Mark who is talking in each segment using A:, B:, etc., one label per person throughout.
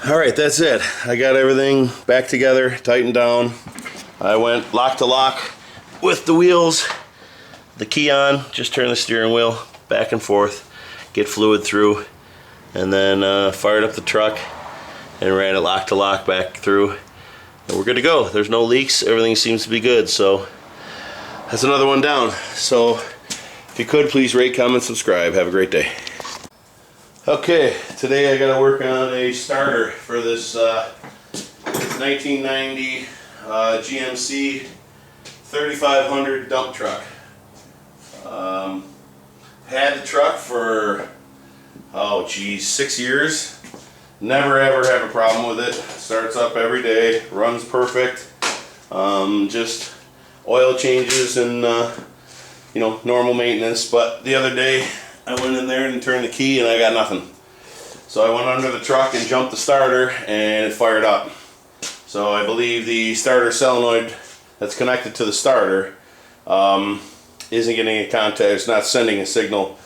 A: All right, that's it. I got everything back together, tightened down. I went lock to lock with the wheels, the key on, just turn the steering wheel back and forth, get fluid through, and then fired up the truck and ran it lock to lock back through. And we're good to go. There's no leaks, everything seems to be good, so that's another one down. So if you could, please rate, comment, subscribe. Have a great day. Okay, today I got to work on a starter for this 1990 GMC 3500 dump truck. Had the truck for, 6 years. Never ever have a problem with it. Starts up every day, runs perfect. Just oil changes and normal maintenance. But the other day I went in there and turned the key and I got nothing. So I went under the truck and jumped the starter and it fired up. So I believe the starter solenoid that's connected to the starter isn't getting a contact, it's not sending a signal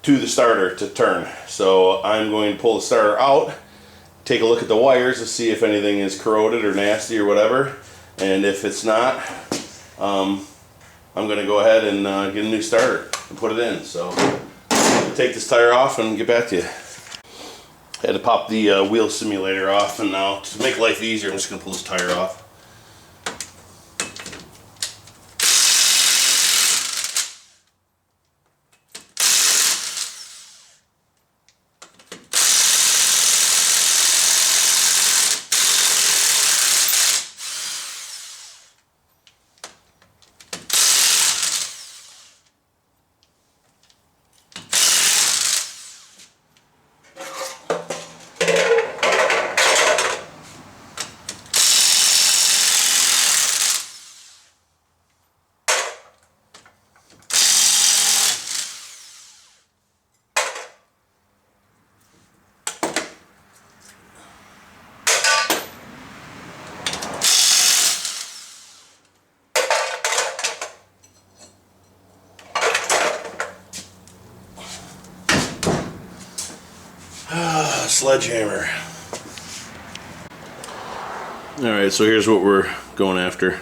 A: to the starter to turn. So I'm going to pull the starter out, take a look at the wires to see if anything is corroded or nasty or whatever. And if it's not, I'm going to go ahead and get a new starter and put it in. So take this tire off and get back to you. I had to pop the wheel simulator off, and now to make life easier I'm just going to pull this tire off. Sledgehammer. Alright, so here's what we're going after.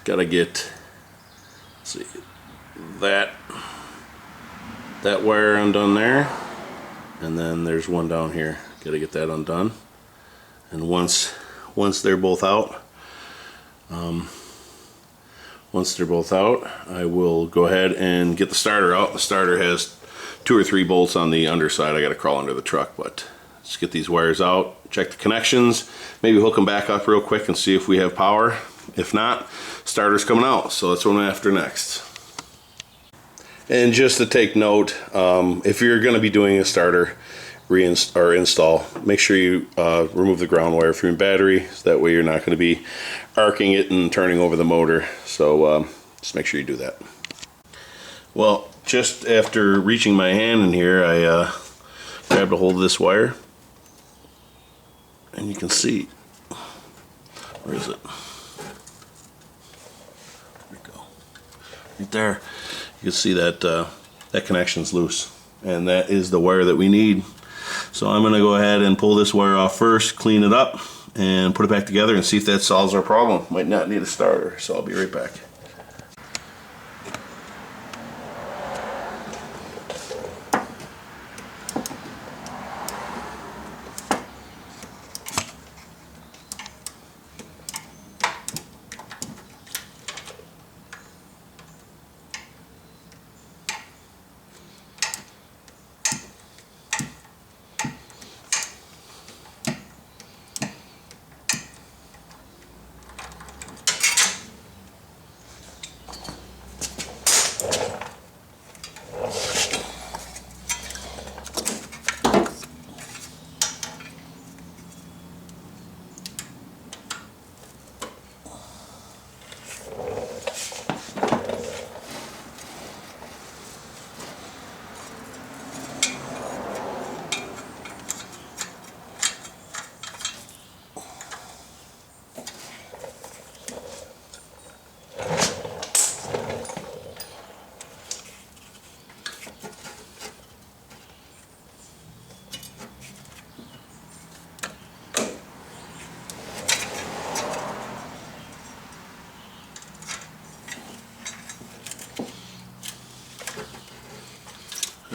A: Gotta get, let's see, that wire undone there, and then there's one down here. Gotta get that undone. And once they're both out, I will go ahead and get the starter out. The starter has 2 or 3 bolts on the underside. I gotta crawl under the truck, but let's get these wires out, check the connections, maybe hook them back up real quick and see if we have power. If not, starter's coming out, so that's what I'm after next. And just to take note, if you're going to be doing a starter install, make sure you remove the ground wire from your battery, so that way you're not going to be arcing it and turning over the motor. So just make sure you do that. Well, just after reaching my hand in here, I grabbed a hold of this wire, and you can see, where is it? There we go. Right there. You can see that that connection's loose, and that is the wire that we need. So I'm going to go ahead and pull this wire off first, clean it up, and put it back together and see if that solves our problem. Might not need a starter, so I'll be right back.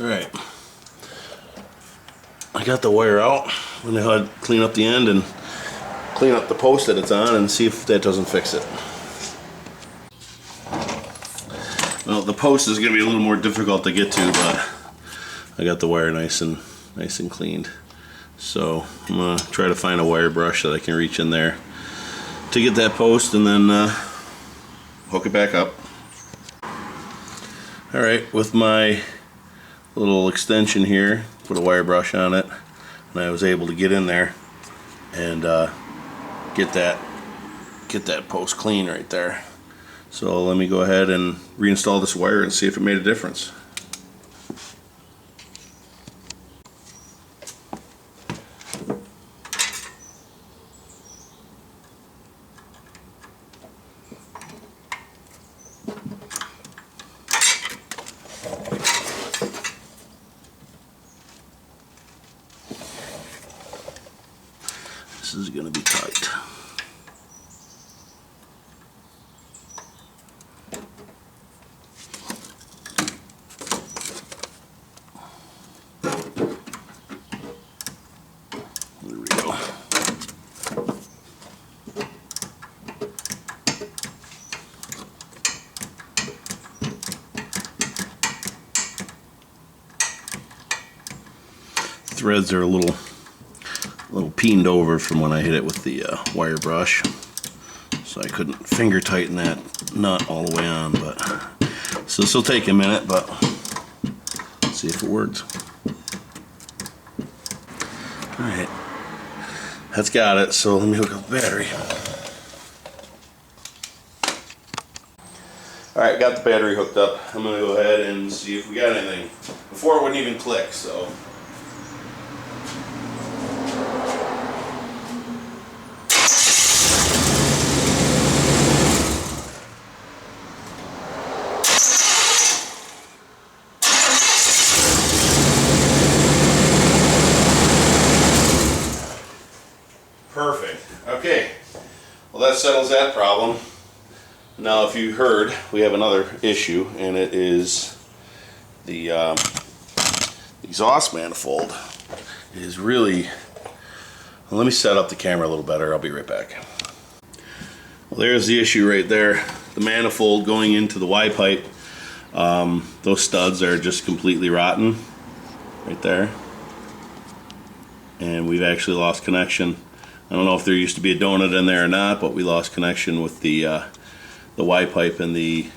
A: Alright, I got the wire out. I'm going to go ahead and clean up the end and clean up the post that it's on and see if that doesn't fix it. Well, the post is going to be a little more difficult to get to, but I got the wire nice and cleaned. So I'm going to try to find a wire brush that I can reach in there to get that post and then hook it back up. Alright, with my little extension here, put a wire brush on it, and I was able to get in there and get that post clean right there. So let me go ahead and reinstall this wire and see if it made a difference. This is going to be tight. There we go. Threads are a little peened over from when I hit it with the wire brush, so I couldn't finger tighten that nut all the way on, but so this will take a minute, but let's see if it works. Alright, that's got it, so let me hook up the battery. Alright, got the battery hooked up. I'm going to go ahead and see if we got anything. Before it wouldn't even click, so perfect. Okay, well that settles that problem. Now if you heard, we have another issue, and it is the exhaust manifold is really, well, let me set up the camera a little better. I'll be right back. Well, there's the issue right there. The manifold going into the Y pipe, those studs are just completely rotten right there, and we've actually lost connection. I don't know if there used to be a donut in there or not, but we lost connection with the Y pipe and the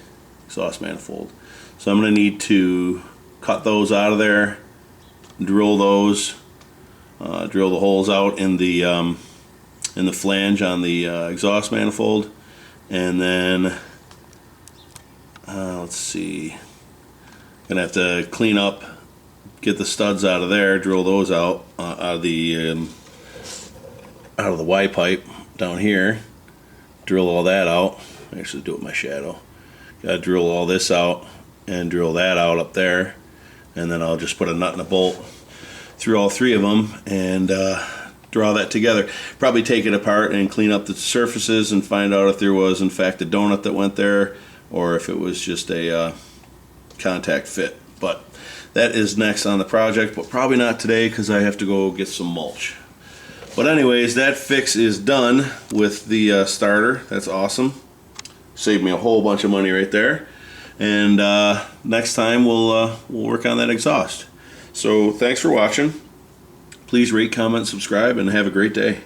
A: exhaust manifold. So I'm going to need to cut those out of there, drill those, drill the holes out in the flange on the exhaust manifold, and then let's see, gonna have to clean up, get the studs out of there, drill those out out of the Y pipe down here, drill all that out. Actually do it with my shadow. Gotta drill all this out and drill that out up there, and then I'll just put a nut and a bolt through all three of them and draw that together. Probably take it apart and clean up the surfaces and find out if there was in fact a donut that went there, or if it was just a contact fit. But that is next on the project, but probably not today because I have to go get some mulch. But anyways, that fix is done with the starter. That's awesome. Saved me a whole bunch of money right there. And next time we'll work on that exhaust. So thanks for watching. Please rate, comment, subscribe, and have a great day.